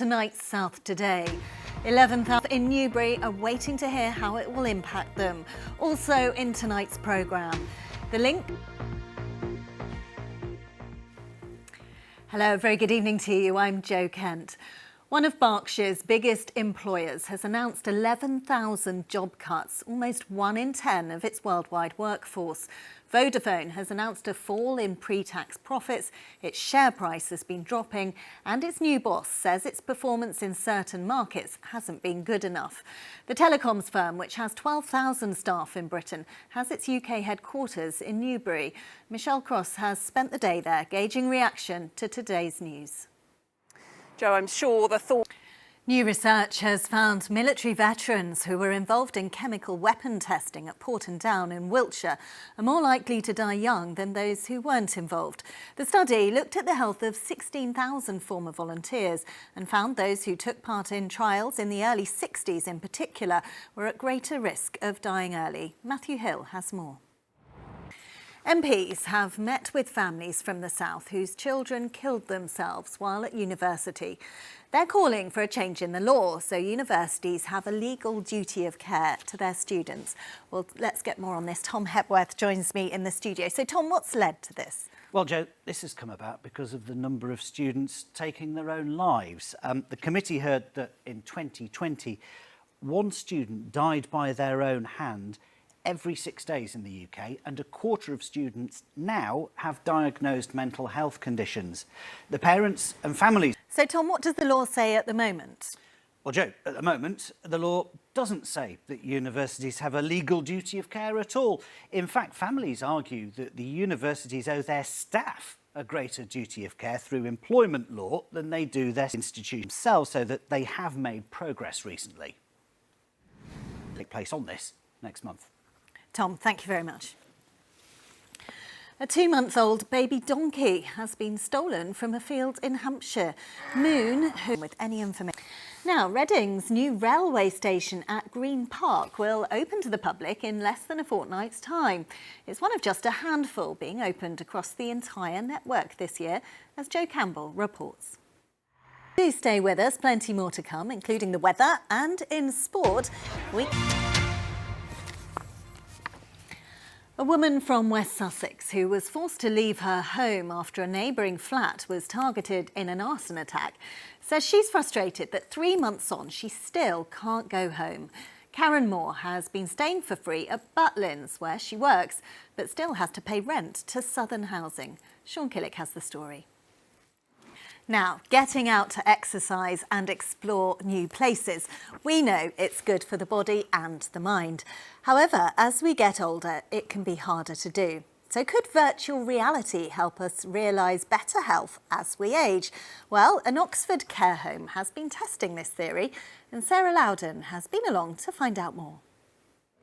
Tonight's South Today. 11th Hour in Newbury are waiting to hear how it will impact them. Also in tonight's programme, the link. Hello, very good evening to you. I'm Jo Kent. One of Berkshire's biggest employers has announced 11,000 job cuts, almost 1 in 10 of its worldwide workforce. Vodafone has announced a fall in pre-tax profits, its share price has been dropping, and its new boss says its performance in certain markets hasn't been good enough. The telecoms firm, which has 12,000 staff in Britain, has its UK headquarters in Newbury. Michelle Cross has spent the day there, gauging reaction to today's news. Jo, I'm sure the thought... New research has found military veterans who were involved in chemical weapon testing at Porton Down in Wiltshire are more likely to die young than those who weren't involved. The study looked at the health of 16,000 former volunteers and found those who took part in trials in the early 60s in particular were at greater risk of dying early. Matthew Hill has more. MPs have met with families from the south whose children killed themselves while at university. They're calling for a change in the law so universities have a legal duty of care to their students. Well, let's get more on this. Tom Hepworth joins me in the studio. So, Tom, what's led to this? Well, Jo, this has come about because of the number of students taking their own lives. The committee heard that in 2020, one student died by their own hand every 6 days in the UK, and a quarter of students now have diagnosed mental health conditions. The parents and families... So, Tom, what does the law say at the moment? Well, Jo, at the moment, the law doesn't say that universities have a legal duty of care at all. In fact, families argue that the universities owe their staff a greater duty of care through employment law than they do their institutions themselves, so that they have made progress recently. Take place on this next month. Tom, thank you very much. A 2-month-old baby donkey has been stolen from a field in Hampshire. Moon, with any information. Now, Reading's new railway station at Green Park will open to the public in less than a fortnight's time. It's one of just a handful being opened across the entire network this year, as Jo Campbell reports. Do stay with us, plenty more to come, including the weather and in sport. A woman from West Sussex who was forced to leave her home after a neighbouring flat was targeted in an arson attack says she's frustrated that 3 months on she still can't go home. Karen Moore has been staying for free at Butlins where she works but still has to pay rent to Southern Housing. Sean Killick has the story. Now, getting out to exercise and explore new places. We know it's good for the body and the mind. However, as we get older, it can be harder to do. So could virtual reality help us realise better health as we age? Well, an Oxford care home has been testing this theory, and Sarah Loudon has been along to find out more.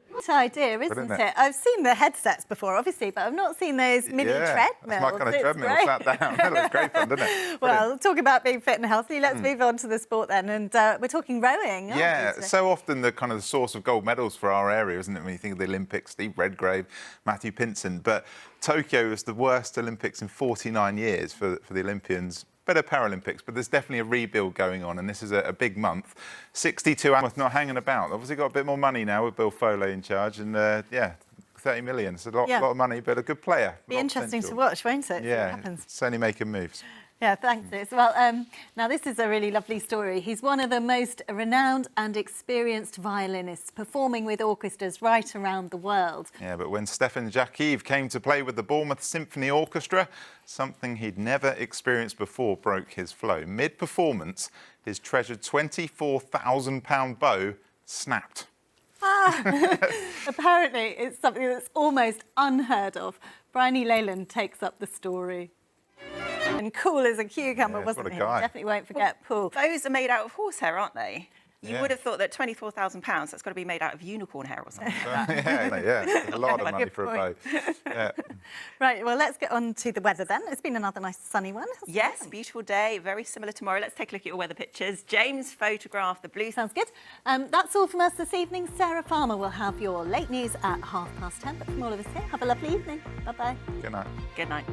Good idea, isn't it? I've seen the headsets before, obviously, but I've not seen those mini treadmills. That's my kind of treadmill, sat down. That looks great fun, doesn't it? Well, talk about being fit and healthy. Let's move on to the sport then, and we're talking rowing, aren't we? So often the kind of the source of gold medals for our area, isn't it? When you think of the Olympics, Steve Redgrave, Matthew Pinson, but Tokyo was the worst Olympics in 49 years for the Olympians. Better Paralympics, but there's definitely a rebuild going on, and this is a big month. 62 hours not hanging about. Obviously got a bit more money now with Bill Foley in charge, and 30 million. It's a lot of money, but a good player. Be interesting to watch, won't it? Yeah, what happens. Certainly making moves. Yeah, thanks, Liz. Well, now this is a really lovely story. He's one of the most renowned and experienced violinists, performing with orchestras right around the world. Yeah, but when Stefan Jakiv came to play with the Bournemouth Symphony Orchestra, something he'd never experienced before broke his flow. Mid-performance, his treasured £24,000 bow snapped. Apparently, it's something that's almost unheard of. Bryony Leyland takes up the story. And cool as a cucumber, wasn't he? Definitely won't forget Paul. Bows are made out of horsehair, aren't they? You Yeah. would have thought that £24,000, that's got to be made out of unicorn hair or something. Yeah, a lot of money Good for a bow. Yeah. Right, well, let's get on to the weather then. It's been another nice sunny one, hasn't Yes, it? beautiful day, very similar tomorrow. Let's take a look at your weather pictures. James photographed the blue. Sounds good. That's all from us this evening. Sarah Farmer will have your late news at 10:30. But from all of us here, have a lovely evening. Bye-bye. Good night. Good night.